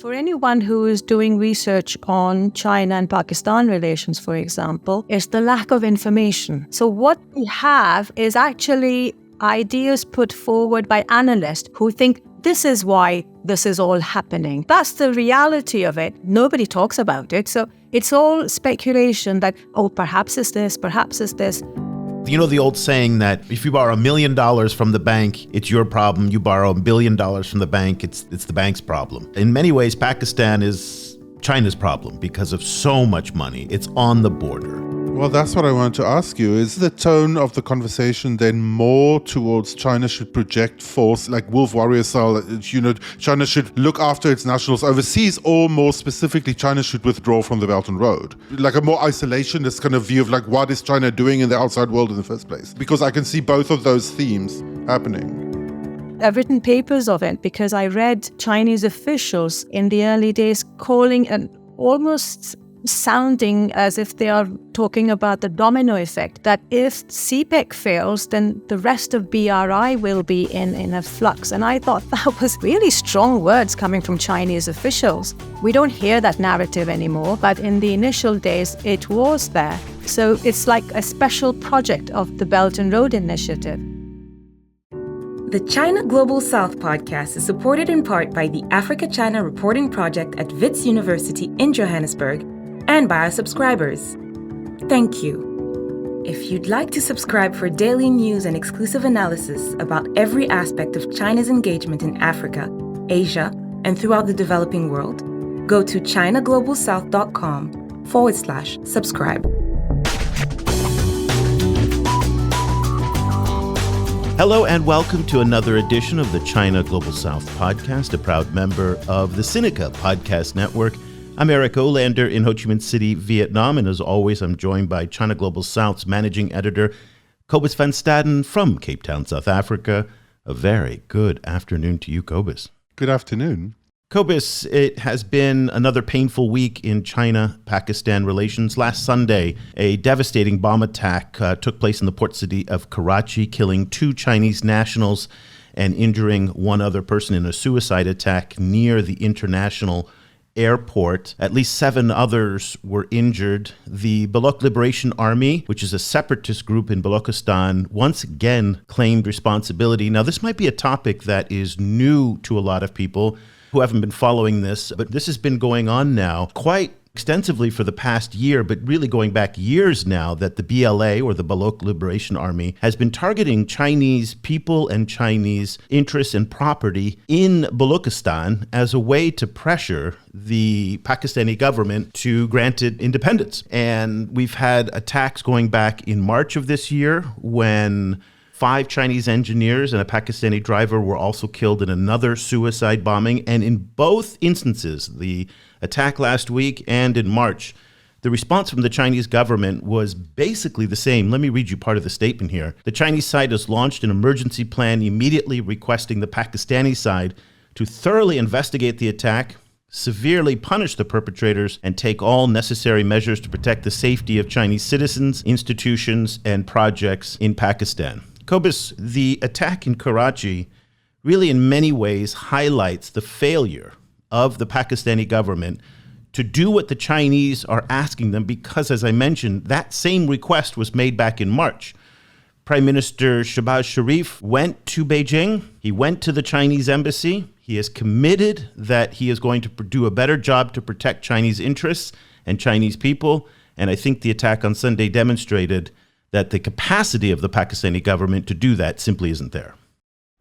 For anyone who is doing research on China and Pakistan relations, for example, is the lack of information. So what we have is actually ideas put forward by analysts who think this is why this is all happening. That's the reality of it. Nobody talks about it. So it's all speculation that, perhaps it's this, perhaps it's this. You know the old saying that if you borrow $1 million from the bank, it's your problem. You borrow $1 billion from the bank, it's the bank's problem. In many ways, Pakistan is China's problem because of so much money. It's on the border. Well, that's what I wanted to ask you. Is the tone of the conversation then more towards China should project force, like wolf warrior style, China should look after its nationals overseas, or more specifically, China should withdraw from the Belt and Road? Like a more isolationist kind of view of like, what is China doing in the outside world in the first place? Because I can see both of those themes happening. I've written papers of it because I read Chinese officials in the early days calling and almost sounding as if they are talking about the domino effect, that if CPEC fails, then the rest of BRI will be in a flux. And I thought that was really strong words coming from Chinese officials. We don't hear that narrative anymore, but in the initial days, it was there. So it's like a special project of the Belt and Road Initiative. The China Global South podcast is supported in part by the Africa-China Reporting Project at Wits University in Johannesburg and by our subscribers. Thank you. If you'd like to subscribe for daily news and exclusive analysis about every aspect of China's engagement in Africa, Asia, and throughout the developing world, go to ChinaGlobalSouth.com/subscribe. Hello and welcome to another edition of the China Global South podcast, a proud member of the Sinica Podcast Network. I'm Eric Olander in Ho Chi Minh City, Vietnam, and as always, I'm joined by China Global South's managing editor, Cobus van Staden from Cape Town, South Africa. A very good afternoon to you, Cobus. Good afternoon. Cobus, it has been another painful week in China-Pakistan relations. Last Sunday, a devastating bomb attack took place in the port city of Karachi, killing 2 Chinese nationals and injuring 1 other person in a suicide attack near the international airport. At least 7 others were injured. The Baloch Liberation Army, which is a separatist group in Balochistan, once again claimed responsibility. Now, this might be a topic that is new to a lot of people who haven't been following this, but this has been going on now quite extensively for the past year, but really going back years now, that the BLA, or the Baloch Liberation Army, has been targeting Chinese people and Chinese interests and property in Balochistan as a way to pressure the Pakistani government to grant it independence. And we've had attacks going back in March of this year when 5 Chinese engineers and a Pakistani driver were also killed in another suicide bombing. And in both instances, the attack last week and in March, the response from the Chinese government was basically the same. Let me read you part of the statement here. The Chinese side has launched an emergency plan immediately requesting the Pakistani side to thoroughly investigate the attack, severely punish the perpetrators, and take all necessary measures to protect the safety of Chinese citizens, institutions, and projects in Pakistan. Cobus, the attack in Karachi really in many ways highlights the failure of the Pakistani government to do what the Chinese are asking them because, as I mentioned, that same request was made back in March. Prime Minister Shehbaz Sharif went to Beijing. He went to the Chinese embassy. He has committed that he is going to do a better job to protect Chinese interests and Chinese people. And I think the attack on Sunday demonstrated that the capacity of the Pakistani government to do that simply isn't there.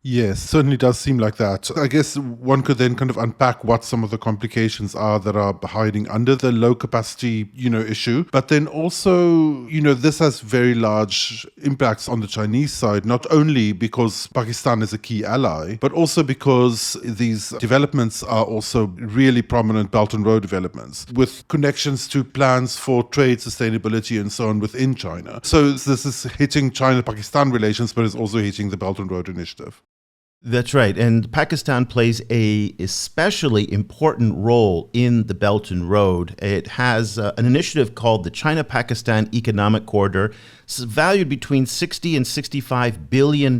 Yes, certainly does seem like that. I guess one could then kind of unpack what some of the complications are that are hiding under the low capacity, issue. But then also, this has very large impacts on the Chinese side, not only because Pakistan is a key ally, but also because these developments are also really prominent Belt and Road developments with connections to plans for trade, sustainability, and so on within China. So this is hitting China-Pakistan relations, but it's also hitting the Belt and Road Initiative. That's right. And Pakistan plays a especially important role in the Belt and Road. It has an initiative called the China-Pakistan Economic Corridor. It's valued between $60 and $65 billion.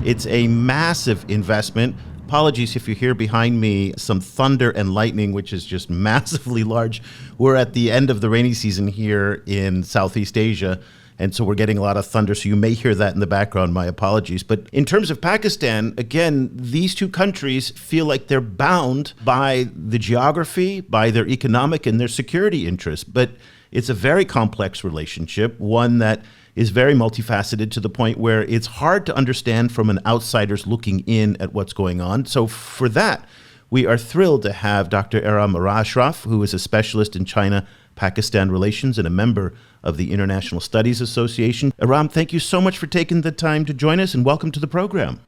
It's a massive investment. apologies if you hear behind me some thunder and lightning, which is just massively large. We're at the end of the rainy season here in Southeast Asia, and so we're getting a lot of thunder, so you may hear that in the background. My apologies. But in terms of Pakistan, again, these two countries feel like they're bound by the geography, by their economic and their security interests. But it's a very complex relationship, one that is very multifaceted to the point where it's hard to understand from an outsider's looking in at what's going on. So for that, we are thrilled to have Dr. Eram Ashraf, who is a specialist in China-Pakistan relations and a member of the International Studies Association. Eram, thank you so much for taking the time to join us, and welcome to the program.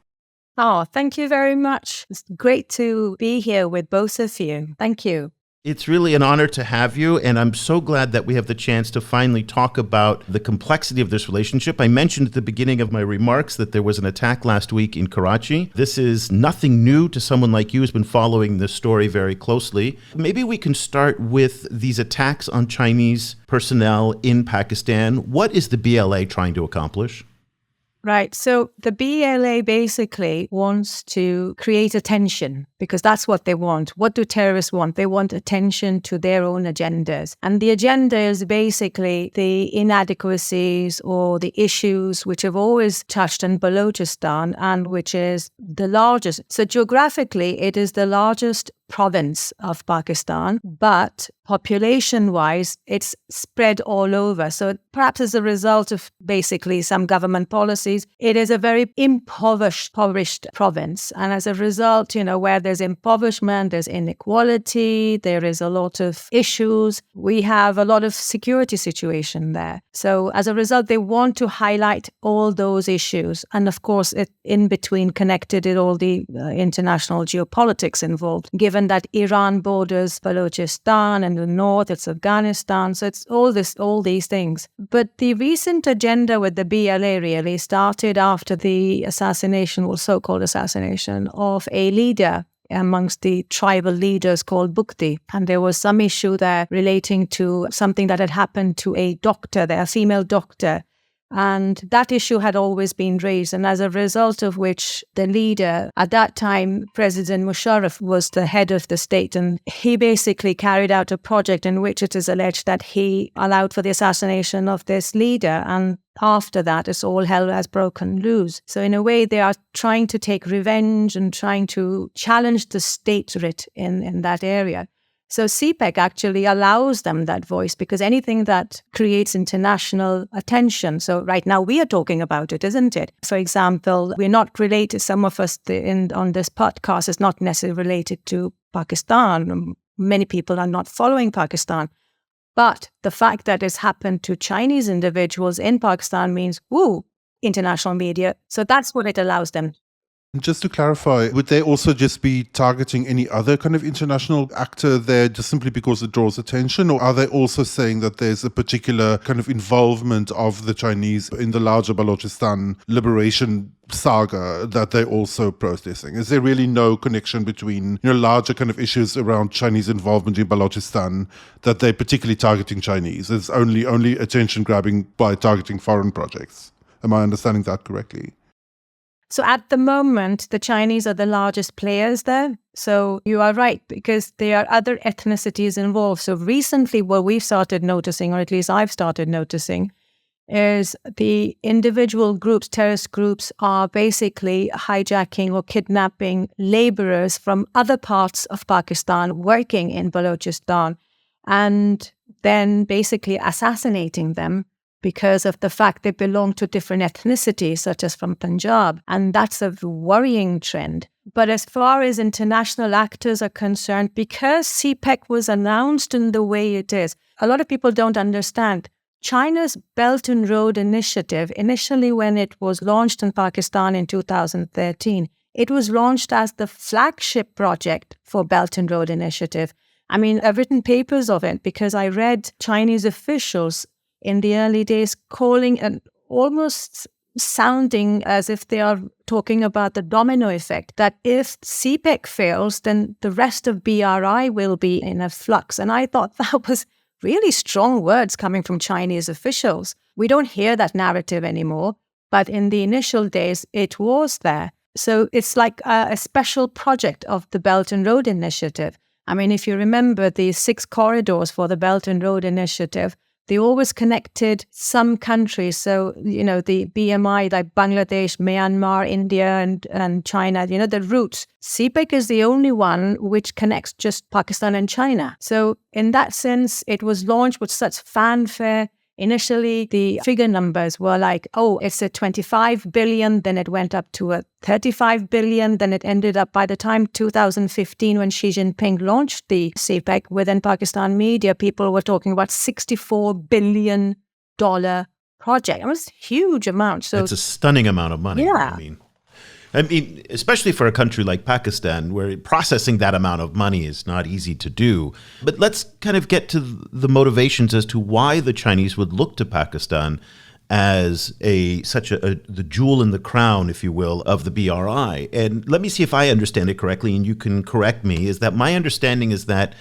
Oh, thank you very much. It's great to be here with both of you. Thank you. It's really an honor to have you, and I'm so glad that we have the chance to finally talk about the complexity of this relationship. I mentioned at the beginning of my remarks that there was an attack last week in Karachi. This is nothing new to someone like you who's been following this story very closely. Maybe we can start with these attacks on Chinese personnel in Pakistan. What is the BLA trying to accomplish? Right. So the BLA basically wants to create attention because that's what they want. What do terrorists want? They want attention to their own agendas. And the agenda is basically the inadequacies or the issues which have always touched on Balochistan and which is the largest. So geographically, it is the largest province of Pakistan, but population-wise, it's spread all over. So perhaps as a result of basically some government policies, it is a very impoverished province. And as a result, where there's impoverishment, there's inequality, there is a lot of issues. We have a lot of security situation there. So as a result, they want to highlight all those issues. And of course, it in between connected it all the international geopolitics involved, given that Iran borders Balochistan and the north, it's Afghanistan. So it's all these things. But the recent agenda with the BLA really started after the assassination, or so-called assassination, of a leader amongst the tribal leaders called Bukti. And there was some issue there relating to something that had happened to a doctor there, a female doctor. And that issue had always been raised. And as a result of which the leader, at that time, President Musharraf, was the head of the state. And he basically carried out a project in which it is alleged that he allowed for the assassination of this leader. And after that, it's all hell has broken loose. So in a way, they are trying to take revenge and trying to challenge the state-writ in that area. So CPEC actually allows them that voice because anything that creates international attention. So right now we are talking about it, isn't it? For example, we're not related, some of us on this podcast is not necessarily related to Pakistan. Many people are not following Pakistan. But the fact that it's happened to Chinese individuals in Pakistan means, international media. So that's what it allows them. Just to clarify, would they also just be targeting any other kind of international actor there just simply because it draws attention? Or are they also saying that there's a particular kind of involvement of the Chinese in the larger Balochistan liberation saga that they're also processing? Is there really no connection between larger kind of issues around Chinese involvement in Balochistan that they're particularly targeting Chinese? It's only attention grabbing by targeting foreign projects. Am I understanding that correctly? So at the moment, the Chinese are the largest players there. So you are right, because there are other ethnicities involved. So recently what we've started noticing, or at least I've started noticing, is the individual groups, terrorist groups, are basically hijacking or kidnapping laborers from other parts of Pakistan working in Balochistan and then basically assassinating them because of the fact they belong to different ethnicities, such as from Punjab. And that's a worrying trend. But as far as international actors are concerned, because CPEC was announced in the way it is, a lot of people don't understand. China's Belt and Road Initiative, initially when it was launched in Pakistan in 2013, it was launched as the flagship project for Belt and Road Initiative. I mean, I've written papers of it because I read Chinese officials in the early days calling and almost sounding as if they are talking about the domino effect, that if CPEC fails, then the rest of BRI will be in a flux. And I thought that was really strong words coming from Chinese officials. We don't hear that narrative anymore, but in the initial days, it was there. So it's like a special project of the Belt and Road Initiative. I mean, if you remember the 6 corridors for the Belt and Road Initiative, they always connected some countries. So, the BMI, like Bangladesh, Myanmar, India, and China, the routes. CPEC is the only one which connects just Pakistan and China. So in that sense, it was launched with such fanfare. Initially, the figure numbers were like, it's a 25 billion, then it went up to a 35 billion, then it ended up by the time 2015 when Xi Jinping launched the CPEC within Pakistan media, people were talking about $64 billion project. It was a huge amount. So it's a stunning amount of money. Yeah. I mean, especially for a country like Pakistan, where processing that amount of money is not easy to do. But let's kind of get to the motivations as to why the Chinese would look to Pakistan as the jewel in the crown, if you will, of the BRI. And let me see if I understand it correctly, and you can correct me, is that my understanding is that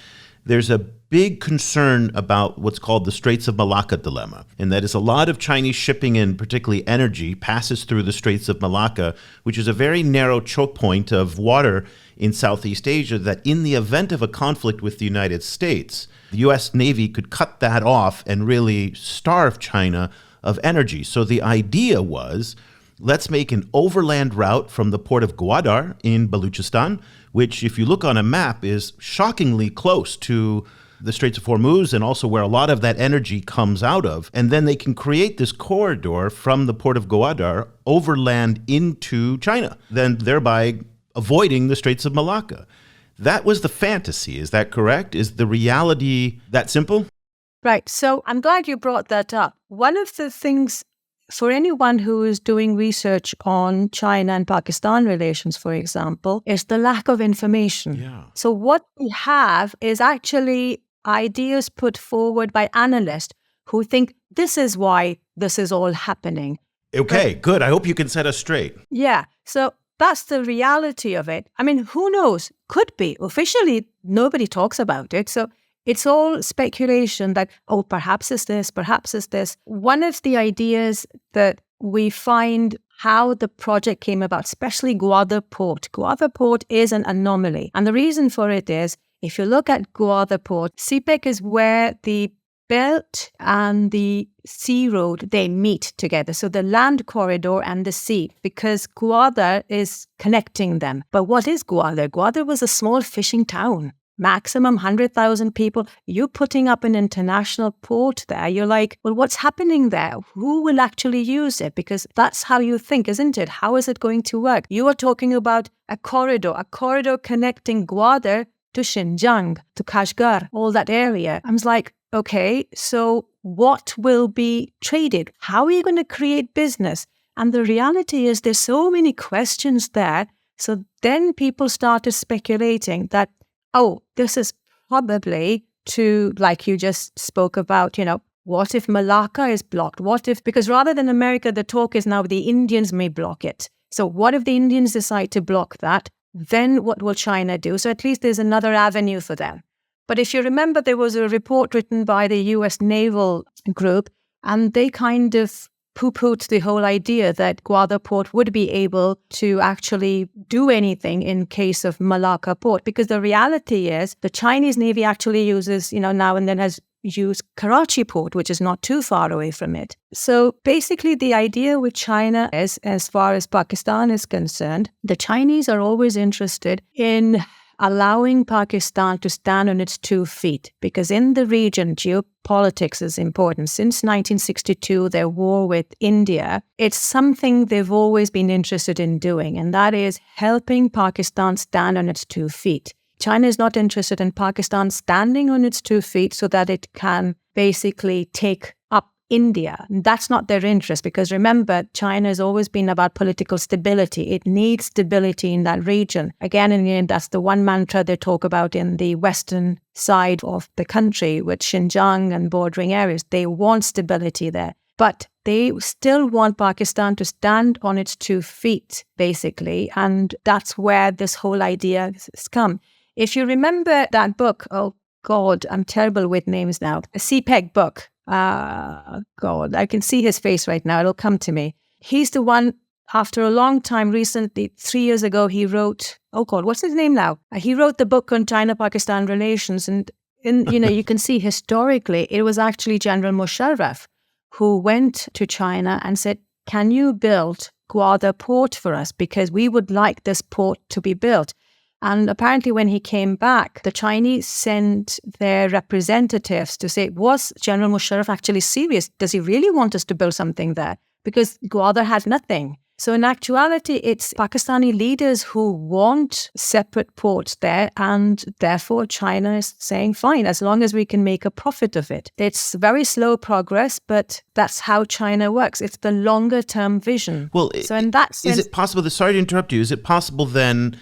there's a big concern about what's called the Straits of Malacca dilemma, and that is a lot of Chinese shipping, and particularly energy, passes through the Straits of Malacca, which is a very narrow choke point of water in Southeast Asia that in the event of a conflict with the United States, the U.S. Navy could cut that off and really starve China of energy. So the idea was, let's make an overland route from the port of Gwadar in Baluchistan, which, if you look on a map, is shockingly close to the Straits of Hormuz and also where a lot of that energy comes out of. And then they can create this corridor from the port of Gwadar overland into China, then thereby avoiding the Straits of Malacca. That was the fantasy. Is that correct? Is the reality that simple? Right. So I'm glad you brought that up. One of the things for anyone who is doing research on China and Pakistan relations, for example, is the lack of information. Yeah. So what we have is actually ideas put forward by analysts who think this is why this is all happening. Okay, good. I hope you can set us straight. Yeah. So that's the reality of it. I mean, who knows? Could be. Officially, nobody talks about it. So it's all speculation that, perhaps it's this, perhaps it's this. One of the ideas that we find how the project came about, especially Gwadar Port. Gwadar Port is an anomaly. And the reason for it is, if you look at Gwadar Port, CPEC is where the belt and the sea road, they meet together. So the land corridor and the sea, because Gwadar is connecting them. But what is Gwadar? Gwadar was a small fishing town. Maximum 100,000 people. You're putting up an international port there. You're like, well, what's happening there? Who will actually use it? Because that's how you think, isn't it? How is it going to work? You are talking about a corridor connecting Gwadar to Xinjiang, to Kashgar, all that area. I was like, okay, so what will be traded? How are you going to create business? And the reality is there's so many questions there. So then people started speculating that, this is probably to, like you just spoke about, what if Malacca is blocked? What if, because rather than America, the talk is now the Indians may block it. So what if the Indians decide to block that? Then what will China do? So at least there's another avenue for them. But if you remember, there was a report written by the US Naval Group, and they kind of poo-pooed the whole idea that Gwadar Port would be able to actually do anything in case of Malacca Port. Because the reality is the Chinese Navy actually uses, now and then has used Karachi Port, which is not too far away from it. So basically the idea with China is, as far as Pakistan is concerned, the Chinese are always interested in allowing Pakistan to stand on its 2 feet, because in the region, geopolitics is important. Since 1962, their war with India, it's something they've always been interested in doing, and that is helping Pakistan stand on its 2 feet. China is not interested in Pakistan standing on its 2 feet so that it can basically take up India. That's not their interest, because remember, China has always been about political stability. It needs stability in that region. Again and again, that's the one mantra they talk about in the western side of the country with Xinjiang and bordering areas. They want stability there. But they still want Pakistan to stand on its 2 feet, basically. And that's where this whole idea has come. If you remember that book, oh God, I'm terrible with names now, a CPEC book. God, I can see his face right now. It'll come to me. He's the one after a long time, recently, 3 years ago, he wrote, oh God, what's his name now? He wrote the book on China-Pakistan relations. And you can see historically, it was actually General Musharraf who went to China and said, can you build Gwadar port for us? Because we would like this port to be built. And apparently when he came back, the Chinese sent their representatives to say, was General Musharraf actually serious? Does he really want us to build something there? Because Gwadar had nothing. So in actuality, it's Pakistani leaders who want separate ports there, and therefore China is saying, fine, as long as we can make a profit of it. It's very slow progress, but that's how China works. It's the longer term vision. Well, so in that sense, is it possible, sorry to interrupt you, is it possible then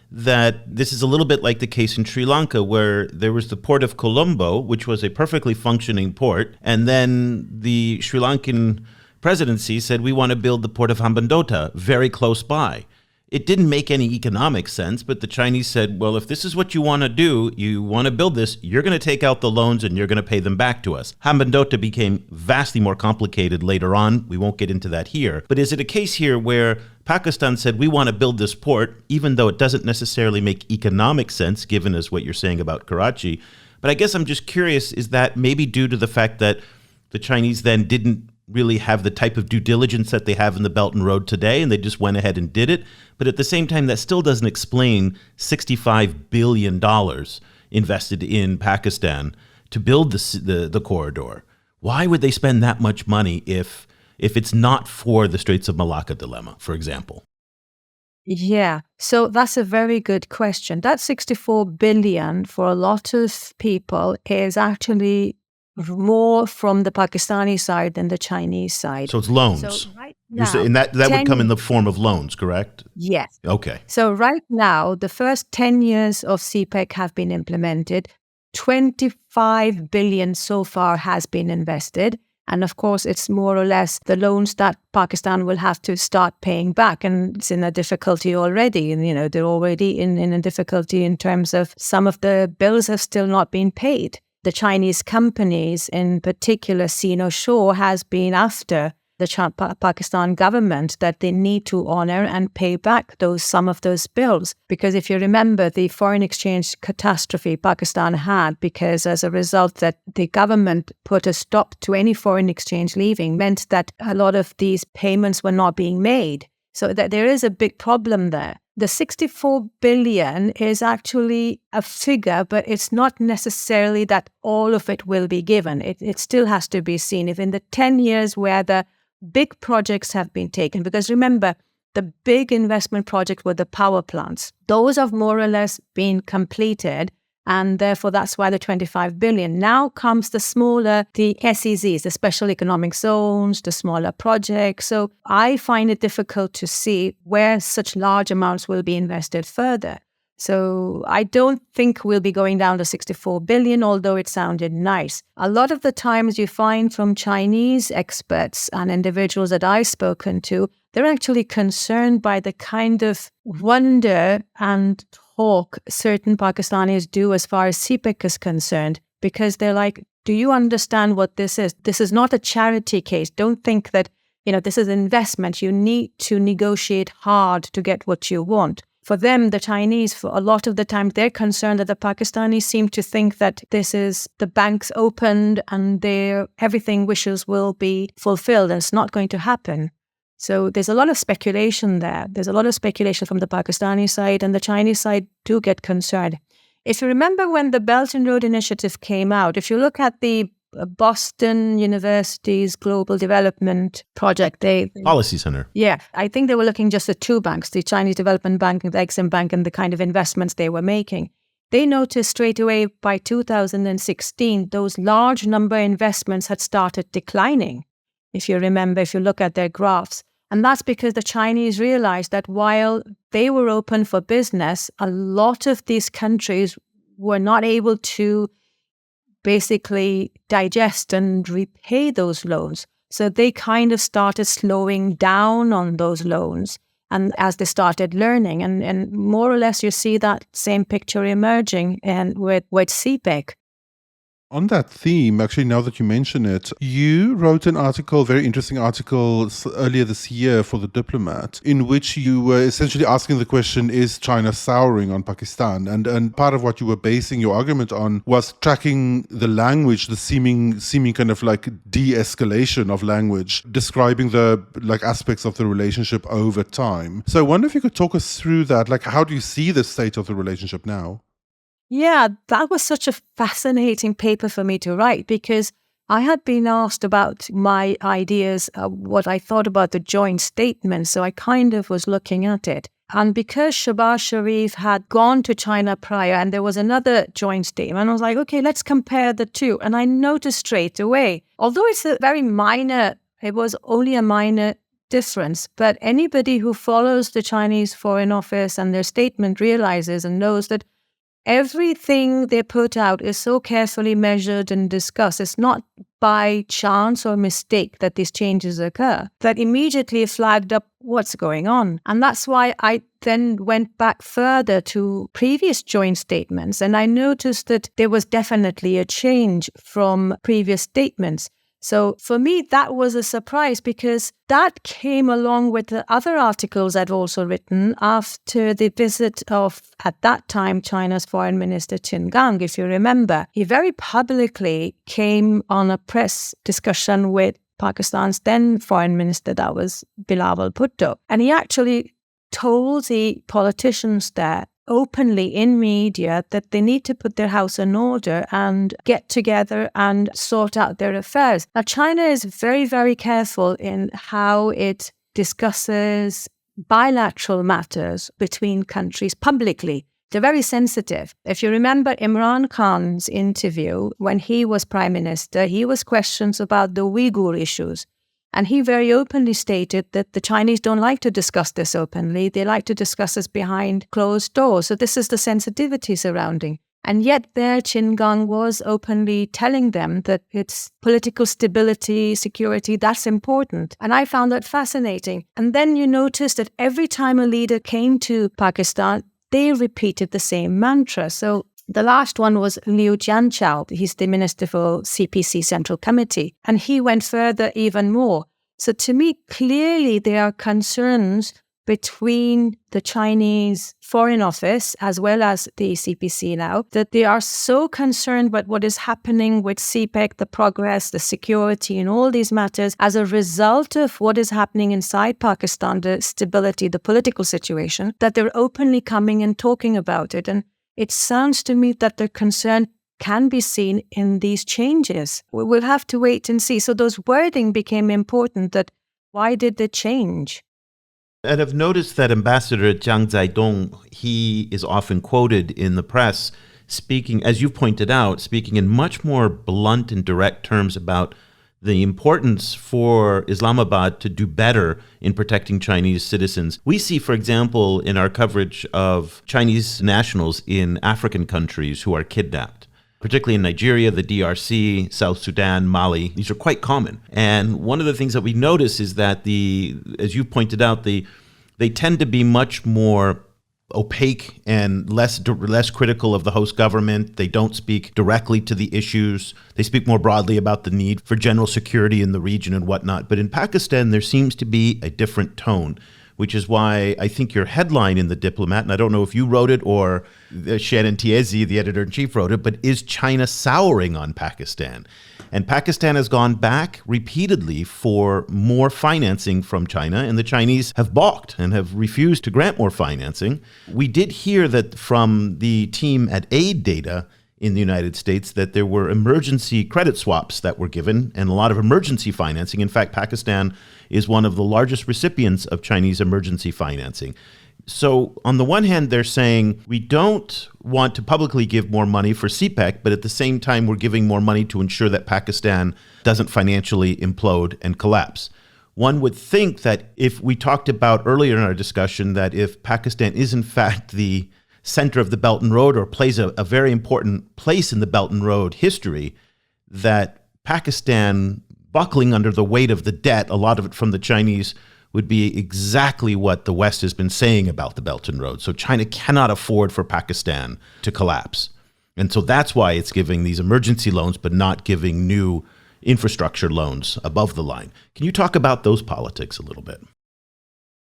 that this is a little bit like the case in Sri Lanka, where there was the port of Colombo, which was a perfectly functioning port, and then the Sri Lankan presidency said, we want to build the port of Hambantota very close by. It didn't make any economic sense, but the Chinese said, well, if this is what you want to do, you want to build this, you're going to take out the loans and you're going to pay them back to us. Hambantota became vastly more complicated later on. We won't get into that here. But is it a case here where Pakistan said, we want to build this port, even though it doesn't necessarily make economic sense, given as what you're saying about Karachi? But I guess I'm just curious, is that maybe due to the fact that the Chinese then didn't really have the type of due diligence that they have in the Belt and Road today, and they just went ahead and did it? But at the same time, that still doesn't explain $65 billion invested in Pakistan to build the corridor. Why would they spend that much money if it's not for the Straits of Malacca dilemma, for example? Yeah, so that's a very good question. That 64 billion for a lot of people is actually more from the Pakistani side than the Chinese side. So it's loans. So right You're now, saying that would come in the form of loans, correct? Yes. Okay. So right now, the first 10 years of CPEC have been implemented. 25 billion so far has been invested. And of course, it's more or less the loans that Pakistan will have to start paying back. And it's in a difficulty already. And, they're already in a difficulty in terms of some of the bills have still not been paid. The Chinese companies, in particular, Sino Shore, has been after the Pakistan government that they need to honor and pay back some of those bills. Because if you remember the foreign exchange catastrophe Pakistan had, because as a result that the government put a stop to any foreign exchange leaving, meant that a lot of these payments were not being made. So that there is a big problem there. The 64 billion is actually a figure, but it's not necessarily that all of it will be given. It still has to be seen. If in the 10 years where the big projects have been taken, because remember, the big investment projects were the power plants. Those have more or less been completed. And therefore, that's why the 25 billion. Now comes the smaller, the SEZs, the special economic zones, the smaller projects. So I find it difficult to see where such large amounts will be invested further. So I don't think we'll be going down to 64 billion, although it sounded nice. A lot of the times you find from Chinese experts and individuals that I've spoken to, they're actually concerned by the kind of wonder and talk certain Pakistanis do as far as CPEC is concerned, because they're like, do you understand what this is? This is not a charity case. Don't think that, this is investment. You need to negotiate hard to get what you want. For them, the Chinese, for a lot of the time, they're concerned that the Pakistanis seem to think that this is the banks opened and everything wishes will be fulfilled, and it's not going to happen. So there's a lot of speculation there. There's a lot of speculation from the Pakistani side, and the Chinese side do get concerned. If you remember when the Belt and Road Initiative came out, if you look at the Boston University's Global Development Project, Policy Center. Yeah, I think they were looking just at two banks, the Chinese Development Bank and the Exim Bank, and the kind of investments they were making. They noticed straight away by 2016, those large number investments had started declining. If you remember, if you look at their graphs. And that's because the Chinese realized that while they were open for business, a lot of these countries were not able to basically digest and repay those loans. So they kind of started slowing down on those loans. And as they started learning, and more or less you see that same picture emerging with CPEC. On that theme, actually, now that you mention it, you wrote an article, very interesting article earlier this year for the Diplomat, in which you were essentially asking the question, is China souring on Pakistan? And part of what you were basing your argument on was tracking the language, the seeming kind of like de-escalation of language, describing the like aspects of the relationship over time. So I wonder if you could talk us through that. Like, how do you see the state of the relationship now? Yeah, that was such a fascinating paper for me to write because I had been asked about my ideas, what I thought about the joint statement. So I kind of was looking at it. And because Shehbaz Sharif had gone to China prior and there was another joint statement, I was like, okay, let's compare the two. And I noticed straight away, although it's a very minor, it was only a minor difference, but anybody who follows the Chinese Foreign Office and their statement realizes and knows that everything they put out is so carefully measured and discussed. It's not by chance or mistake that these changes occur. That immediately flagged up what's going on. And that's why I then went back further to previous joint statements. And I noticed that there was definitely a change from previous statements. So for me, that was a surprise because that came along with the other articles I'd also written after the visit of, at that time, China's Foreign Minister Qin Gang, if you remember. He very publicly came on a press discussion with Pakistan's then Foreign Minister, that was Bilawal Bhutto. And he actually told the politicians there openly in media that they need to put their house in order and get together and sort out their affairs. Now, China is very, very careful in how it discusses bilateral matters between countries publicly. They're very sensitive. If you remember Imran Khan's interview when he was Prime Minister, he was questioned about the Uyghur issues. And he very openly stated that the Chinese don't like to discuss this openly. They like to discuss this behind closed doors. So this is the sensitivity surrounding. And yet there, Qin Gang was openly telling them that it's political stability, security, that's important. And I found that fascinating. And then you notice that every time a leader came to Pakistan, they repeated the same mantra. So the last one was Liu Jianchao. He's the Minister for CPEC Central Committee. And he went further even more. So to me, clearly there are concerns between the Chinese Foreign Office as well as the CPC now, that they are so concerned about what is happening with CPEC, the progress, the security and all these matters as a result of what is happening inside Pakistan, the stability, the political situation, that they're openly coming and talking about it. And it sounds to me that their concern can be seen in these changes. We'll have to wait and see. So those wording became important, that why did they change? And I've noticed that Ambassador Jiang Zaidong, he is often quoted in the press speaking, as you've pointed out, speaking in much more blunt and direct terms about the importance for Islamabad to do better in protecting Chinese citizens. We see, for example, in our coverage of Chinese nationals in African countries who are kidnapped, particularly in Nigeria, the DRC, South Sudan, Mali. These are quite common. And one of the things that we notice is that as you pointed out, they tend to be much more opaque and less critical of the host government. They don't speak directly to the issues. They speak more broadly about the need for general security in the region and whatnot. But in Pakistan, there seems to be a different tone, which is why I think your headline in the Diplomat, and I don't know if you wrote it or Shannon Tiezi, the editor-in-chief, wrote it, but is China souring on Pakistan? And Pakistan has gone back repeatedly for more financing from China, and the Chinese have balked and have refused to grant more financing. We did hear that from the team at Aid Data in the United States that there were emergency credit swaps that were given and a lot of emergency financing. In fact, Pakistan is one of the largest recipients of Chinese emergency financing. So on the one hand, they're saying we don't want to publicly give more money for CPEC, but at the same time, we're giving more money to ensure that Pakistan doesn't financially implode and collapse. One would think that if we talked about earlier in our discussion that if Pakistan is in fact the center of the Belt and Road or plays a very important place in the Belt and Road history, that Pakistan buckling under the weight of the debt, a lot of it from the Chinese, would be exactly what the West has been saying about the Belt and Road. So China cannot afford for Pakistan to collapse. And so that's why it's giving these emergency loans, but not giving new infrastructure loans above the line. Can you talk about those politics a little bit?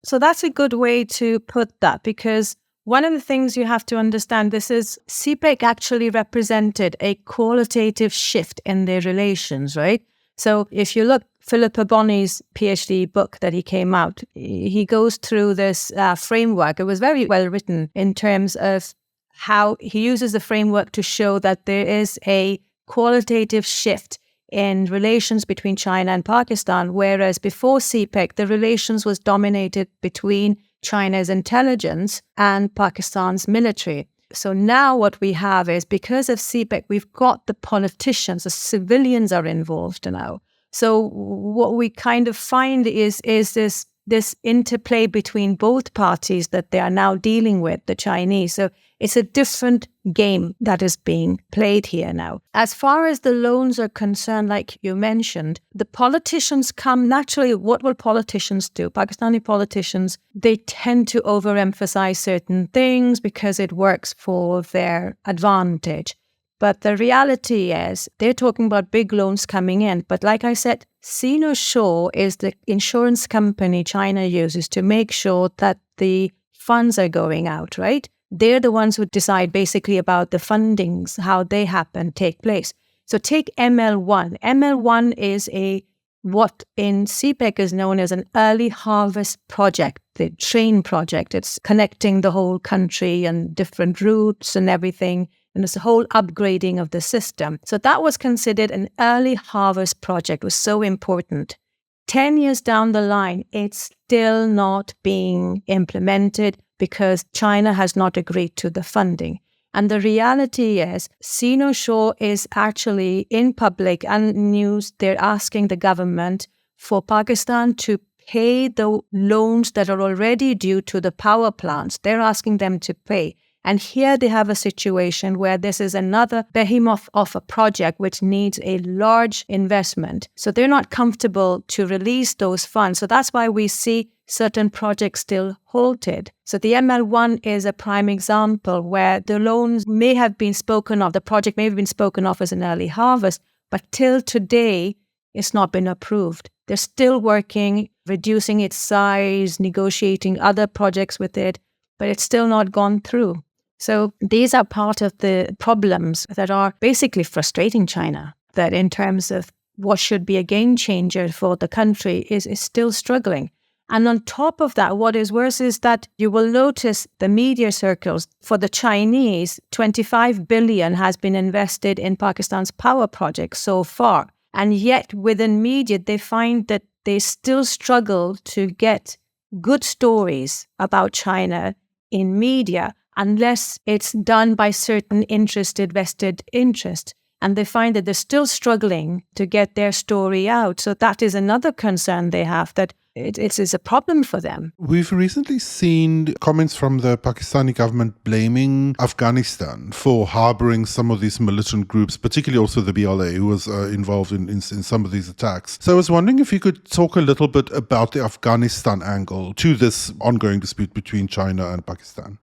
So that's a good way to put that, because one of the things you have to understand, this is CPEC actually represented a qualitative shift in their relations, right? So if you look, Philippa Bonny's PhD book that he came out, he goes through this framework. It was very well written in terms of how he uses the framework to show that there is a qualitative shift in relations between China and Pakistan, whereas before CPEC, the relations was dominated between China's intelligence and Pakistan's military. So now what we have is, because of CPEC, we've got the politicians, the civilians are involved now. So what we kind of find is this interplay between both parties that they are now dealing with, the Chinese. So it's a different game that is being played here now. As far as the loans are concerned, like you mentioned, the politicians come naturally. What will politicians do? Pakistani politicians, they tend to overemphasize certain things because it works for their advantage. But the reality is they're talking about big loans coming in. But like I said, Sinosure is the insurance company China uses to make sure that the funds are going out, right? They're the ones who decide basically about the fundings, how they happen, take place. So take ML1. ML1 is what in CPEC is known as an early harvest project, the train project. It's connecting the whole country and different routes and everything. And it's a whole upgrading of the system. So that was considered an early harvest project. It was so important. 10 years down the line, it's still not being implemented because China has not agreed to the funding. And the reality is, Sinosure is actually in public and news, they're asking the government for Pakistan to pay the loans that are already due to the power plants. They're asking them to pay. And here they have a situation where this is another behemoth of a project which needs a large investment. So they're not comfortable to release those funds. So that's why we see certain projects still halted. So the ML1 is a prime example where the loans may have been spoken of, the project may have been spoken of as an early harvest, but till today, it's not been approved. They're still working, reducing its size, negotiating other projects with it, but it's still not gone through. So these are part of the problems that are basically frustrating China, that in terms of what should be a game changer for the country is still struggling. And on top of that, what is worse is that you will notice the media circles. For the Chinese, 25 billion has been invested in Pakistan's power project so far. And yet within media, they find that they still struggle to get good stories about China in media unless it's done by certain vested interest. And they find that they're still struggling to get their story out. So that is another concern they have, that it is a problem for them. We've recently seen comments from the Pakistani government blaming Afghanistan for harboring some of these militant groups, particularly also the BLA, who was involved in some of these attacks. So I was wondering if you could talk a little bit about the Afghanistan angle to this ongoing dispute between China and Pakistan.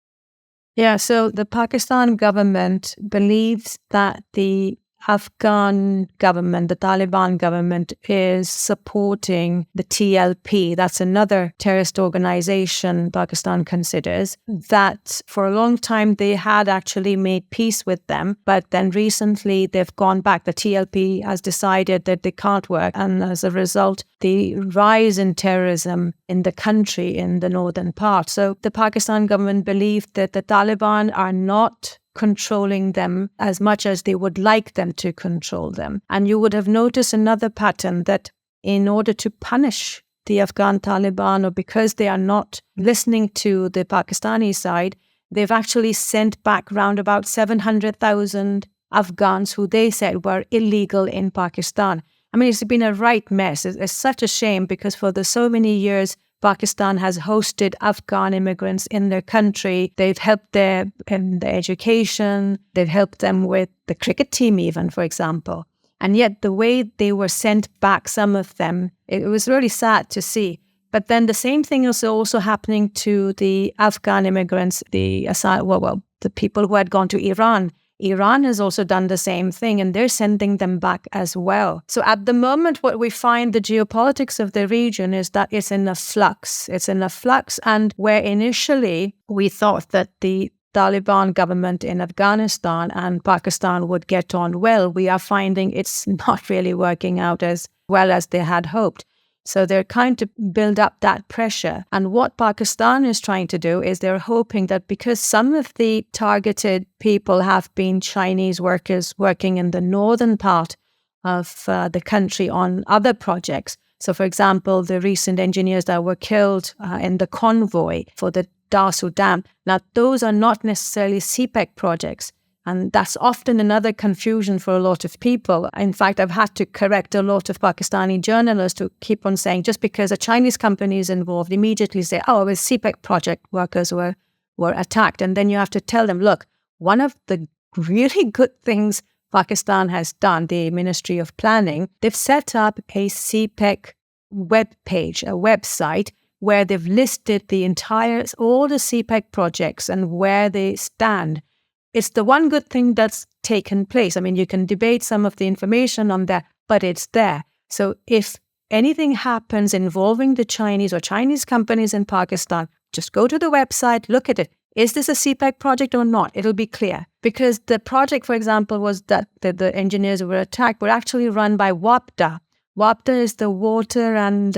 Yeah, so the Pakistan government believes that the Afghan government, the Taliban government, is supporting the TLP. That's another terrorist organization Pakistan considers, that for a long time they had actually made peace with them, but then recently they've gone back. The TLP has decided that they can't work, and as a result, the rise in terrorism in the country in the northern part. So the Pakistan government believed that the Taliban are not controlling them as much as they would like them to control them. And you would have noticed another pattern, that in order to punish the Afghan Taliban, or because they are not listening to the Pakistani side, they've actually sent back round about 700,000 Afghans who they said were illegal in Pakistan. I mean, it's been a right mess. It's such a shame, because for so many years, Pakistan has hosted Afghan immigrants in their country. They've helped them in their education. They've helped them with the cricket team even, for example. And yet the way they were sent back, some of them, it was really sad to see. But then the same thing is also happening to the Afghan immigrants, the people who had gone to Iran. Iran has also done the same thing, and they're sending them back as well. So at the moment, what we find the geopolitics of the region is that it's in a flux. It's in a flux, and where initially we thought that the Taliban government in Afghanistan and Pakistan would get on well, we are finding it's not really working out as well as they had hoped. So they're trying to build up that pressure. And what Pakistan is trying to do is they're hoping that because some of the targeted people have been Chinese workers working in the northern part of the country on other projects. So, for example, the recent engineers that were killed in the convoy for the Darsu Dam. Now, those are not necessarily CPEC projects. And that's often another confusion for a lot of people. In fact, I've had to correct a lot of Pakistani journalists who keep on saying just because a Chinese company is involved, immediately say, oh, it was CPEC project workers were attacked. And then you have to tell them, look, one of the really good things Pakistan has done, the Ministry of Planning, they've set up a CPEC web page, a website, where they've listed all the CPEC projects and where they stand. It's the one good thing that's taken place. I mean, you can debate some of the information on that, but it's there. So if anything happens involving the Chinese or Chinese companies in Pakistan, just go to the website, look at it. Is this a CPEC project or not? It'll be clear. Because the project, for example, was that the engineers who were attacked were actually run by WAPDA. WAPDA is the water and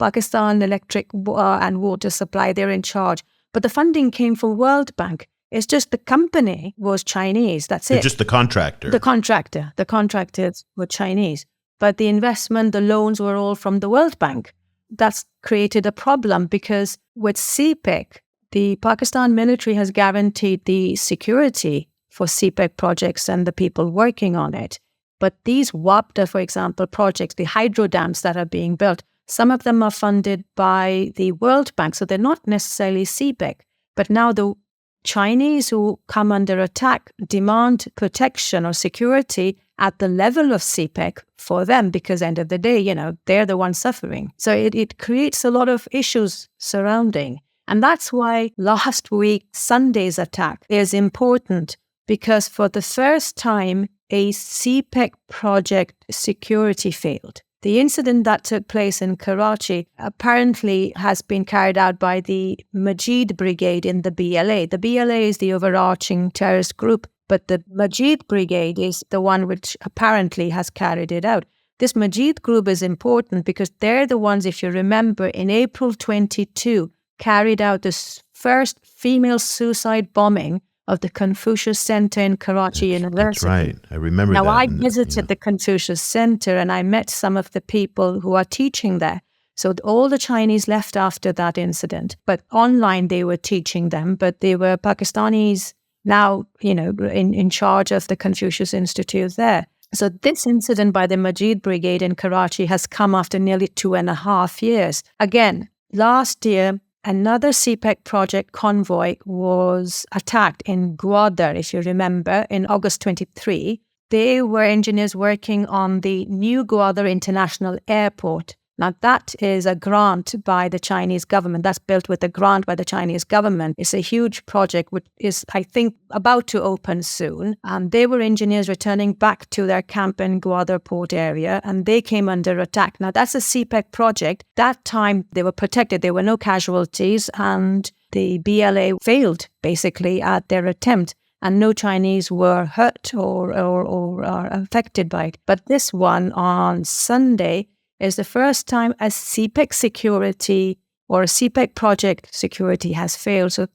Pakistan electric and water supply. They're in charge. But the funding came from World Bank. It's just the company was Chinese. That's it. They're just the contractor. The contractor. The contractors were Chinese. But the investment, the loans were all from the World Bank. That's created a problem because with CPEC, the Pakistan military has guaranteed the security for CPEC projects and the people working on it. But these WAPDA, for example, projects, the hydro dams that are being built, some of them are funded by the World Bank. So they're not necessarily CPEC. But now the Chinese who come under attack demand protection or security at the level of CPEC for them because end of the day, they're the ones suffering. So it creates a lot of issues surrounding. And that's why last week, Sunday's attack is important because for the first time, a CPEC project security failed. The incident that took place in Karachi apparently has been carried out by the Majid Brigade in the BLA. The BLA is the overarching terrorist group, but the Majid Brigade is the one which apparently has carried it out. This Majid group is important because they're the ones, if you remember, in April 22, carried out this first female suicide bombing of the Confucius Center in Karachi University. That's right. I remember that. Now, I visited the Confucius Center and I met some of the people who are teaching there. So all the Chinese left after that incident, but online they were teaching them, but they were Pakistanis now, in charge of the Confucius Institute there. So this incident by the Majid Brigade in Karachi has come after nearly 2.5 years. Again, last year, another CPEC project convoy was attacked in Gwadar, if you remember, in August 23. They were engineers working on the new Gwadar International Airport. Now, that is a grant by the Chinese government. That's built with a grant by the Chinese government. It's a huge project, which is, I think, about to open soon. They were engineers returning back to their camp in Gwadar port area, and they came under attack. Now, that's a CPEC project. That time, they were protected. There were no casualties, and the BLA failed, basically, at their attempt. And no Chinese were hurt or are affected by it. But this one on Sunday is the first time a CPEC security or a CPEC project security has failed. So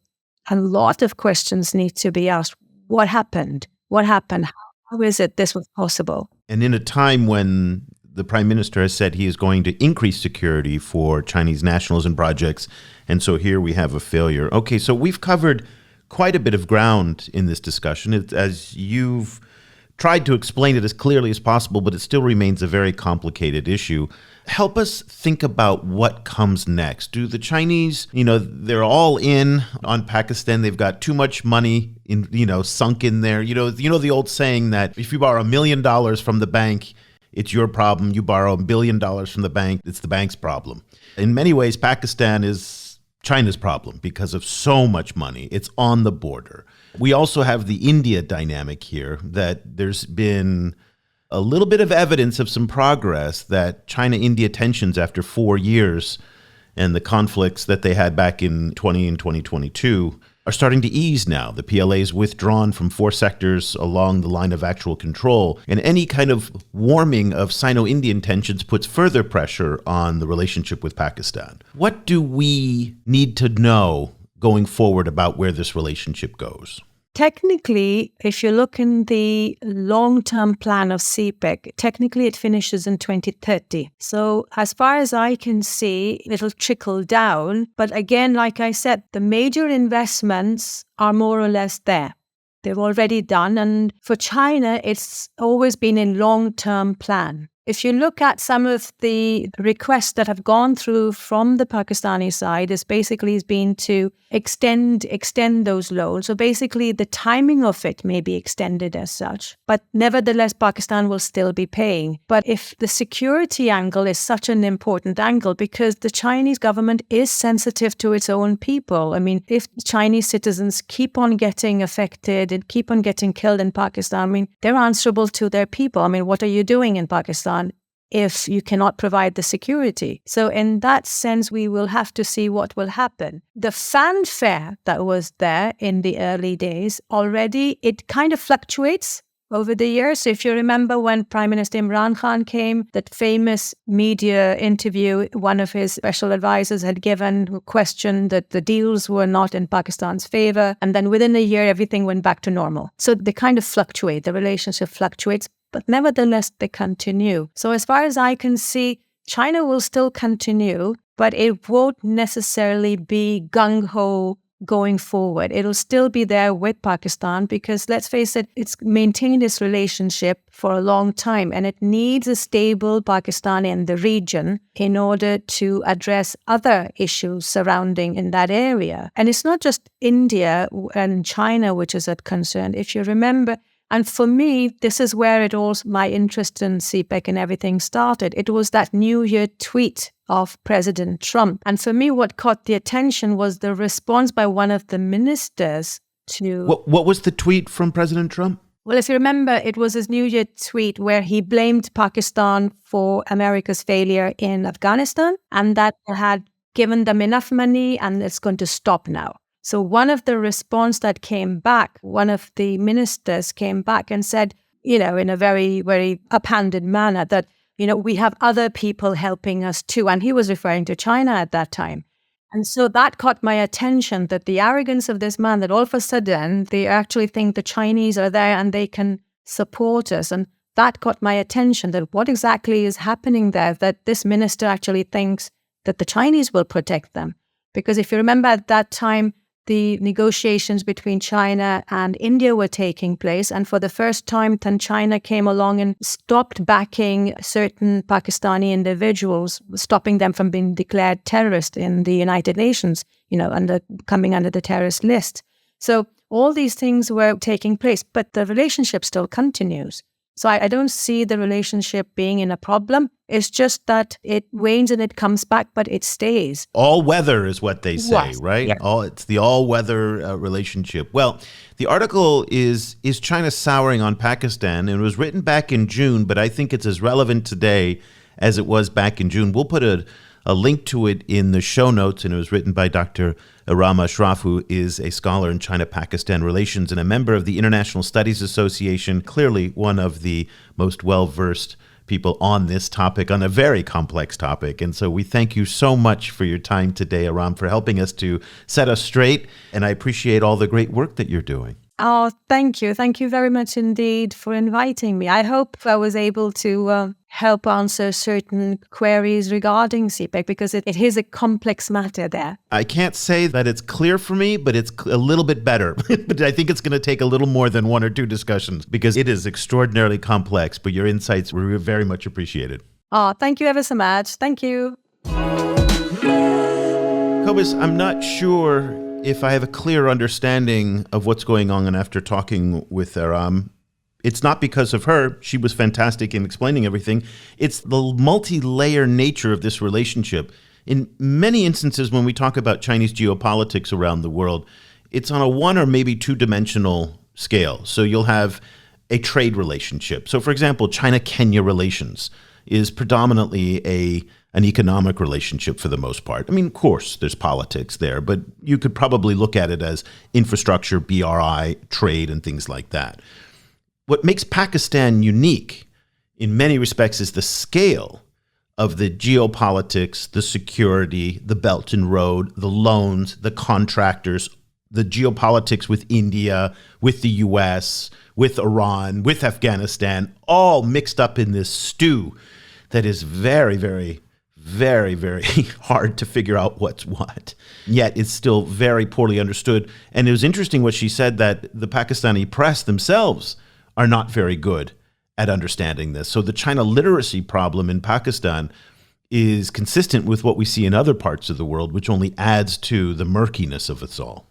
a lot of questions need to be asked. What happened? What happened? How is it this was possible? And in a time when the Prime Minister has said he is going to increase security for Chinese nationals and projects, and so here we have a failure. Okay, so we've covered quite a bit of ground in this discussion. As you've tried to explain it as clearly as possible, but it still remains a very complicated issue. Help us think about what comes next. Do the Chinese, they're all in on Pakistan. They've got too much money sunk in there. The old saying that if you borrow $1 million from the bank, it's your problem. You borrow $1 billion from the bank, it's the bank's problem. In many ways, Pakistan is China's problem because of so much money. It's on the border. We also have the India dynamic here, that there's been a little bit of evidence of some progress, that China-India tensions after 4 years and the conflicts that they had back in 20 and 2022 are starting to ease now. The PLA is withdrawn from 4 sectors along the line of actual control, and any kind of warming of Sino-Indian tensions puts further pressure on the relationship with Pakistan. What do we need to know going forward about where this relationship goes? Technically, if you look in the long-term plan of CPEC, technically it finishes in 2030. So as far as I can see, it'll trickle down. But again, like I said, the major investments are more or less there. They're already done. And for China, it's always been a long-term plan. If you look at some of the requests that have gone through from the Pakistani side, it's basically been to extend those loans. So basically the timing of it may be extended as such, but nevertheless, Pakistan will still be paying. But if the security angle is such an important angle, because the Chinese government is sensitive to its own people. I mean, if Chinese citizens keep on getting affected and keep on getting killed in Pakistan, I mean, they're answerable to their people. I mean, what are you doing in Pakistan if you cannot provide the security? So in that sense, we will have to see what will happen. The fanfare that was there in the early days, already it kind of fluctuates over the years. So if you remember when Prime Minister Imran Khan came, that famous media interview one of his special advisors had given, who questioned that the deals were not in Pakistan's favor. And then within a year, everything went back to normal. So they kind of fluctuate. The relationship fluctuates. But nevertheless, they continue. So as far as I can see, China will still continue, but it won't necessarily be gung-ho going forward. It'll still be there with Pakistan because, let's face it, it's maintained its relationship for a long time, and it needs a stable Pakistan in the region in order to address other issues surrounding in that area. And it's not just India and China which is at concern. If you remember, and for me, this is where it all, my interest in CPEC and everything started. It was that New Year tweet of President Trump. And for me, what caught the attention was the response by one of the ministers to... What was the tweet from President Trump? Well, if you remember, it was his New Year tweet where he blamed Pakistan for America's failure in Afghanistan and that it had given them enough money and it's going to stop now. So one of the response that came back, one of the ministers came back and said, in a very, very uphanded manner that, we have other people helping us too. And he was referring to China at that time. And so that caught my attention, that the arrogance of this man, that all of a sudden they actually think the Chinese are there and they can support us. And that caught my attention, that what exactly is happening there, that this minister actually thinks that the Chinese will protect them. Because if you remember at that time, the negotiations between China and India were taking place. And for the first time, then China came along and stopped backing certain Pakistani individuals, stopping them from being declared terrorist in the United Nations, coming under the terrorist list. So all these things were taking place, but the relationship still continues. So I don't see the relationship being in a problem. It's just that it wanes and it comes back, but it stays. All weather is what they say, yes. Right? Yeah. It's the all-weather relationship. Well, the article is China souring on Pakistan? And it was written back in June, but I think it's as relevant today as it was back in June. We'll put a link to it in the show notes, and it was written by Dr. Eram Ashraf, who is a scholar in China-Pakistan relations and a member of the International Studies Association, clearly one of the most well-versed people on this topic, on a very complex topic. And so we thank you so much for your time today, Eram, for helping us to set us straight. And I appreciate all the great work that you're doing. Oh, thank you. Thank you very much indeed for inviting me. I hope I was able to help answer certain queries regarding CPEC because it is a complex matter there. I can't say that it's clear for me, but it's a little bit better. But I think it's going to take a little more than one or two discussions because it is extraordinarily complex, but your insights were very much appreciated. Oh, thank you ever so much. Thank you. Cobus, I'm not sure if I have a clear understanding of what's going on, and after talking with Eram, it's not because of her. She was fantastic in explaining everything. It's the multi-layer nature of this relationship. in many instances when we talk about Chinese geopolitics around the world, it's on a one or maybe two-dimensional scale. So you'll have a trade relationship. So for example, China-Kenya relations is predominantly an economic relationship for the most part. I mean, of course, there's politics there, but you could probably look at it as infrastructure, BRI, trade, and things like that. What makes Pakistan unique in many respects is the scale of the geopolitics, the security, the Belt and Road, the loans, the contractors, the geopolitics with India, with the US, with Iran, with Afghanistan, all mixed up in this stew that is very, very, very, very hard to figure out what's what. Yet it's still very poorly understood. And it was interesting what she said, that the Pakistani press themselves are not very good at understanding this. So the China literacy problem in Pakistan is consistent with what we see in other parts of the world, which only adds to the murkiness of it all.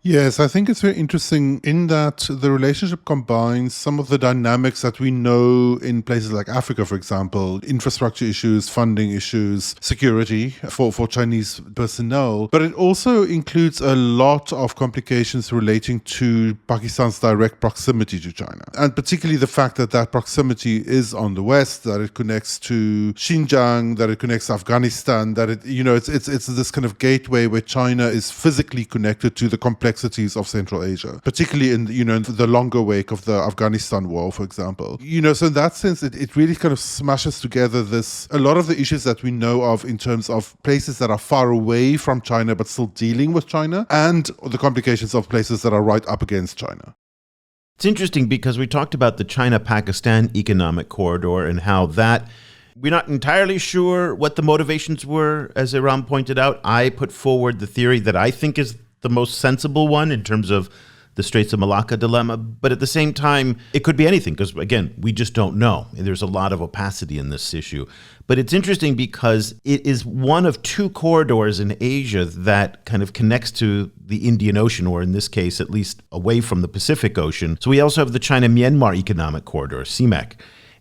Yes, I think it's very interesting in that the relationship combines some of the dynamics that we know in places like Africa, for example, infrastructure issues, funding issues, security for Chinese personnel, but it also includes a lot of complications relating to Pakistan's direct proximity to China, and particularly the fact that that proximity is on the west, that it connects to Xinjiang, that it connects to Afghanistan, that it's this kind of gateway where China is physically connected to the complexities of Central Asia, particularly in the longer wake of the Afghanistan war, for example. So in that sense, it really kind of smashes together a lot of the issues that we know of in terms of places that are far away from China but still dealing with China, and the complications of places that are right up against China. It's interesting because we talked about the China-Pakistan economic corridor and how that we're not entirely sure what the motivations were, as Eram pointed out. I put forward the theory that I think is the most sensible one in terms of the Straits of Malacca dilemma. But at the same time, it could be anything because, again, we just don't know. There's a lot of opacity in this issue. But it's interesting because it is one of two corridors in Asia that kind of connects to the Indian Ocean, or in this case, at least away from the Pacific Ocean. So we also have the China-Myanmar Economic Corridor, CPEC.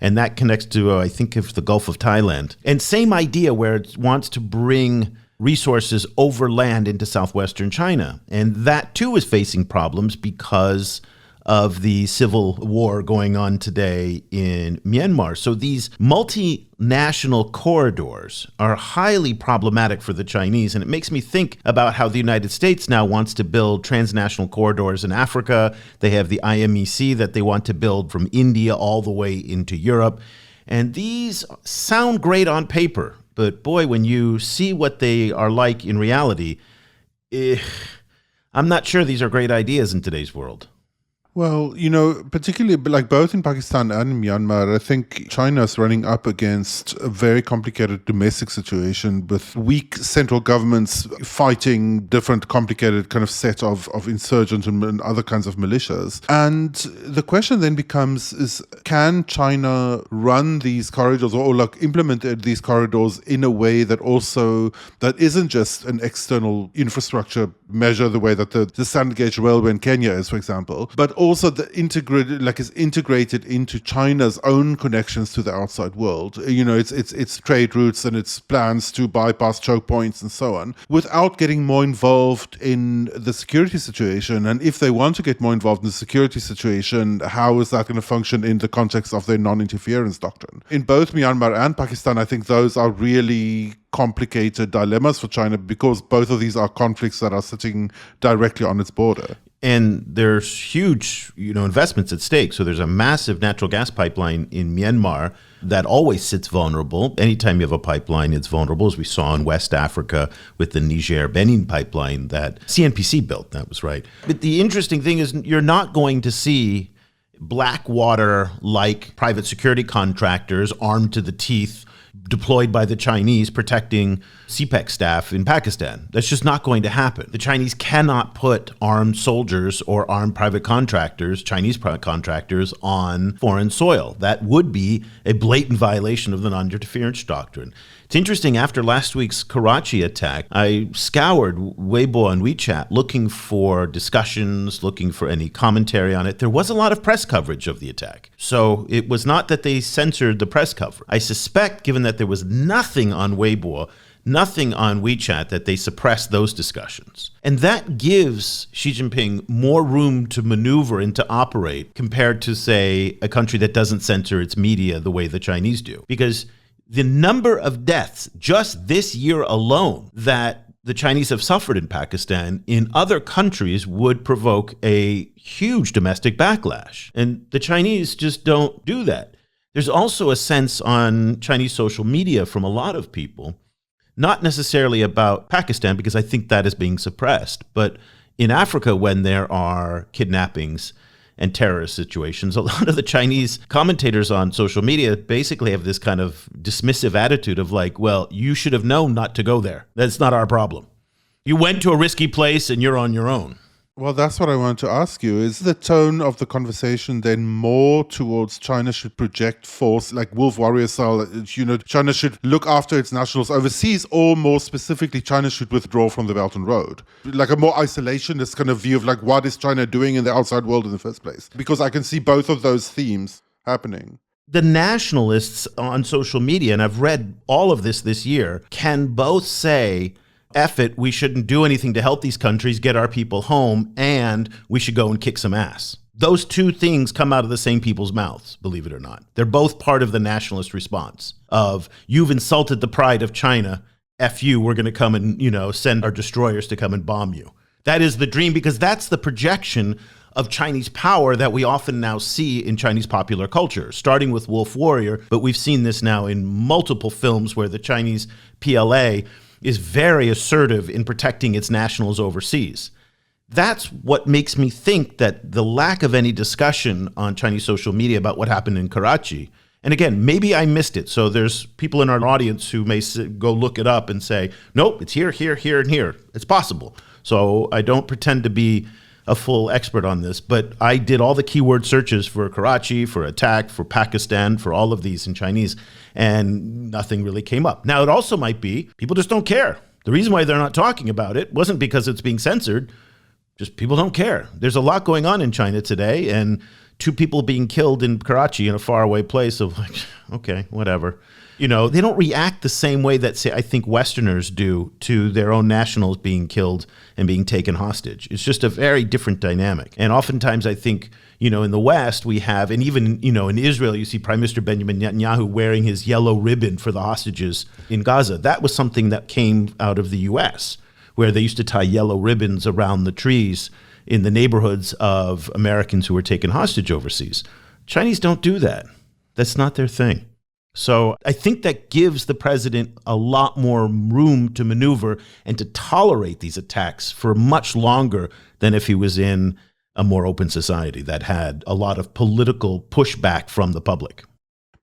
And that connects to, I think, of the Gulf of Thailand. And same idea where it wants to bring resources overland into southwestern China. And that too is facing problems because of the civil war going on today in Myanmar. So these multinational corridors are highly problematic for the Chinese. And it makes me think about how the United States now wants to build transnational corridors in Africa. They have the IMEC that they want to build from India all the way into Europe. And these sound great on paper. But boy, when you see what they are like in reality, I'm not sure these are great ideas in today's world. Well, particularly like both in Pakistan and Myanmar, I think China is running up against a very complicated domestic situation with weak central governments fighting different complicated kind of set of insurgents and other kinds of militias. And the question then becomes is, can China run these corridors or implement these corridors in a way that isn't just an external infrastructure measure the way that the standard gauge railway in Kenya is, for example, but also is integrated into China's own connections to the outside world. Its trade routes and its plans to bypass choke points and so on, without getting more involved in the security situation. And if they want to get more involved in the security situation, how is that going to function in the context of their non-interference doctrine? In both Myanmar and Pakistan, I think those are really complicated dilemmas for China because both of these are conflicts that are sitting directly on its border. And there's huge, investments at stake. So there's a massive natural gas pipeline in Myanmar that always sits vulnerable. Anytime you have a pipeline, it's vulnerable, as we saw in West Africa with the Niger-Benin pipeline that CNPC built. That was right. But the interesting thing is you're not going to see Blackwater-like private security contractors armed to the teeth deployed by the Chinese protecting CPEC staff in Pakistan. That's just not going to happen. The Chinese cannot put armed soldiers or armed private contractors, Chinese private contractors, on foreign soil. That would be a blatant violation of the non-interference doctrine. It's interesting, after last week's Karachi attack, I scoured Weibo and WeChat looking for discussions, looking for any commentary on it. There was a lot of press coverage of the attack. So it was not that they censored the press coverage. I suspect, given that there was nothing on Weibo, nothing on WeChat that they suppress those discussions. And that gives Xi Jinping more room to maneuver and to operate compared to, say, a country that doesn't censor its media the way the Chinese do. Because the number of deaths just this year alone that the Chinese have suffered in Pakistan in other countries would provoke a huge domestic backlash. And the Chinese just don't do that. There's also a sense on Chinese social media from a lot of people, not necessarily about Pakistan, because I think that is being suppressed, but in Africa, when there are kidnappings and terrorist situations, a lot of the Chinese commentators on social media basically have this kind of dismissive attitude of like, well, you should have known not to go there. That's not our problem. You went to a risky place and you're on your own. Well, that's what I wanted to ask you. Is the tone of the conversation then more towards China should project force, like wolf warrior style, China should look after its nationals overseas, or more specifically, China should withdraw from the Belt and Road? Like a more isolationist kind of view of like, what is China doing in the outside world in the first place? Because I can see both of those themes happening. The nationalists on social media, and I've read all of this year, can both say, F it, we shouldn't do anything to help these countries get our people home, and we should go and kick some ass. Those two things come out of the same people's mouths, believe it or not. They're both part of the nationalist response of, you've insulted the pride of China, F you, we're going to come and, send our destroyers to come and bomb you. That is the dream, because that's the projection of Chinese power that we often now see in Chinese popular culture, starting with Wolf Warrior, but we've seen this now in multiple films where the Chinese PLA is very assertive in protecting its nationals overseas. That's what makes me think that the lack of any discussion on Chinese social media about what happened in Karachi, and again, maybe I missed it, so there's people in our audience who may go look it up and say, nope, it's here, here, here, and here. It's possible. So I don't pretend to be a full expert on this, but I did all the keyword searches for Karachi, for attack, for Pakistan, for all of these in Chinese, and nothing really came up. Now, it also might be people just don't care. The reason why they're not talking about it wasn't because it's being censored, just people don't care. There's a lot going on in China today, and 2 people being killed in Karachi in a faraway place of like, okay, whatever. They don't react the same way that, say, I think Westerners do to their own nationals being killed and being taken hostage. It's just a very different dynamic. And oftentimes I think, in the West we have, and even, in Israel, you see Prime Minister Benjamin Netanyahu wearing his yellow ribbon for the hostages in Gaza. That was something that came out of the US, where they used to tie yellow ribbons around the trees in the neighborhoods of Americans who were taken hostage overseas. Chinese don't do that. That's not their thing. So I think that gives the president a lot more room to maneuver and to tolerate these attacks for much longer than if he was in a more open society that had a lot of political pushback from the public.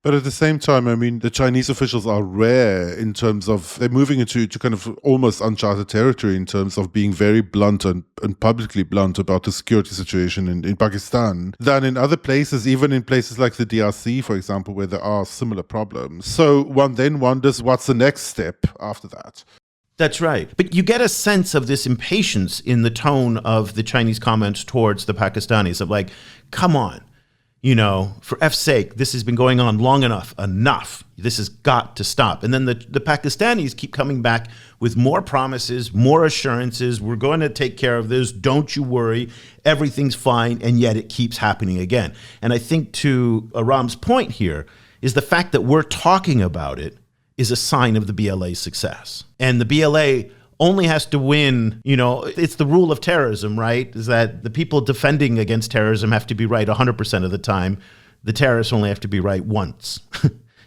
But at the same time, I mean, the Chinese officials are rare in terms of, they're moving into kind of almost uncharted territory in terms of being very blunt and publicly blunt about the security situation in Pakistan than in other places, even in places like the DRC, for example, where there are similar problems. So one then wonders, what's the next step after that? That's right. But you get a sense of this impatience in the tone of the Chinese comments towards the Pakistanis of like, come on. For F's sake, this has been going on long enough. Enough. This has got to stop. And then the Pakistanis keep coming back with more promises, more assurances. We're going to take care of this. Don't you worry. Everything's fine. And yet it keeps happening again. And I think to Eram's point here is the fact that we're talking about it is a sign of the BLA's success. And the BLA only has to win, it's the rule of terrorism, right? Is that the people defending against terrorism have to be right 100% of the time. The terrorists only have to be right once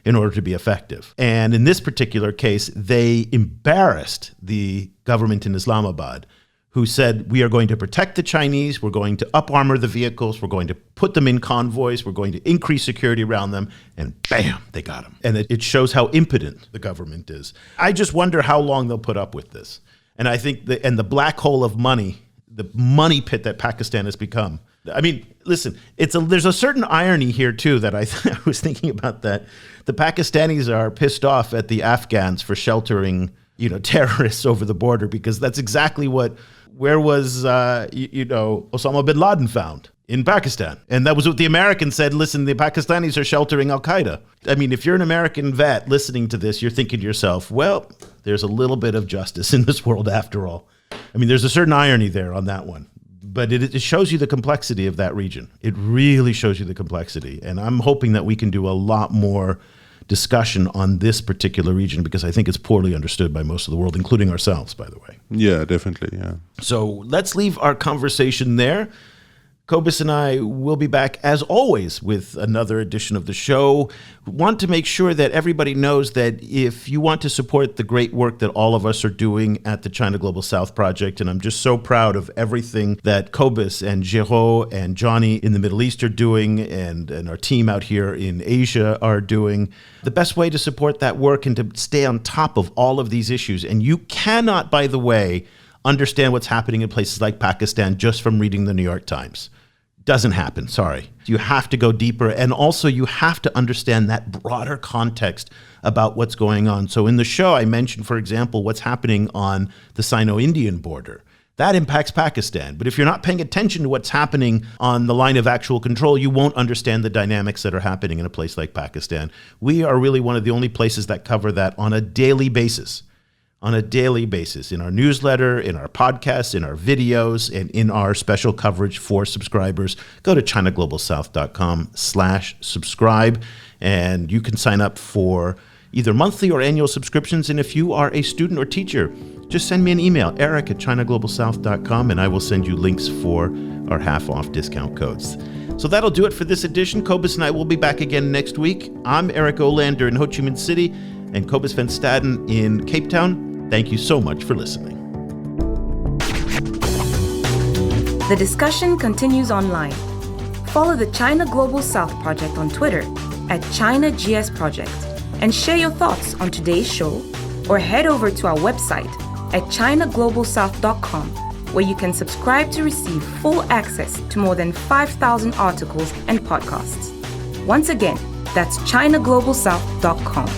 in order to be effective. And in this particular case, they embarrassed the government in Islamabad, who said, we are going to protect the Chinese, we're going to up-armor the vehicles, we're going to put them in convoys, we're going to increase security around them, and bam, they got them. And it shows how impotent the government is. I just wonder how long they'll put up with this. And I think the black hole of money, the money pit that Pakistan has become. I mean, listen, there's a certain irony here too that I was thinking about, that the Pakistanis are pissed off at the Afghans for sheltering, terrorists over the border, because that's exactly where was Osama bin Laden found? in Pakistan. And that was what the Americans said. Listen, the Pakistanis are sheltering Al-Qaeda. I mean, if you're an American vet listening to this, you're thinking to yourself, well, there's a little bit of justice in this world after all. I mean, there's a certain irony there on that one. But it shows you the complexity of that region. It really shows you the complexity. And I'm hoping that we can do a lot more discussion on this particular region because I think it's poorly understood by most of the world, including ourselves, by the way. Yeah, definitely. Yeah. So let's leave our conversation there. Cobus and I will be back, as always, with another edition of the show. Want to make sure that everybody knows that if you want to support the great work that all of us are doing at the China Global South Project, and I'm just so proud of everything that Cobus and Jero and Johnny in the Middle East are doing, and our team out here in Asia are doing, the best way to support that work and to stay on top of all of these issues, and you cannot, by the way, understand what's happening in places like Pakistan just from reading the New York Times. Doesn't happen, sorry. You have to go deeper, and also you have to understand that broader context about what's going on. So in the show, I mentioned, for example, what's happening on the Sino-Indian border. That impacts Pakistan. But if you're not paying attention to what's happening on the line of actual control, you won't understand the dynamics that are happening in a place like Pakistan. We are really one of the only places that cover that on a daily basis. On a daily basis, in our newsletter, in our podcasts, in our videos, and in our special coverage for subscribers. Go to ChinaGlobalSouth.com/subscribe, and you can sign up for either monthly or annual subscriptions. And if you are a student or teacher, just send me an email, eric@ChinaGlobalSouth.com, and I will send you links for our half-off discount codes. So that'll do it for this edition. Cobus and I will be back again next week. I'm Eric Olander in Ho Chi Minh City, and Cobus van Staden in Cape Town. Thank you so much for listening. The discussion continues online. Follow the China Global South Project on Twitter @ChinaGSProject and share your thoughts on today's show, or head over to our website at ChinaGlobalSouth.com, where you can subscribe to receive full access to more than 5,000 articles and podcasts. Once again, that's ChinaGlobalSouth.com.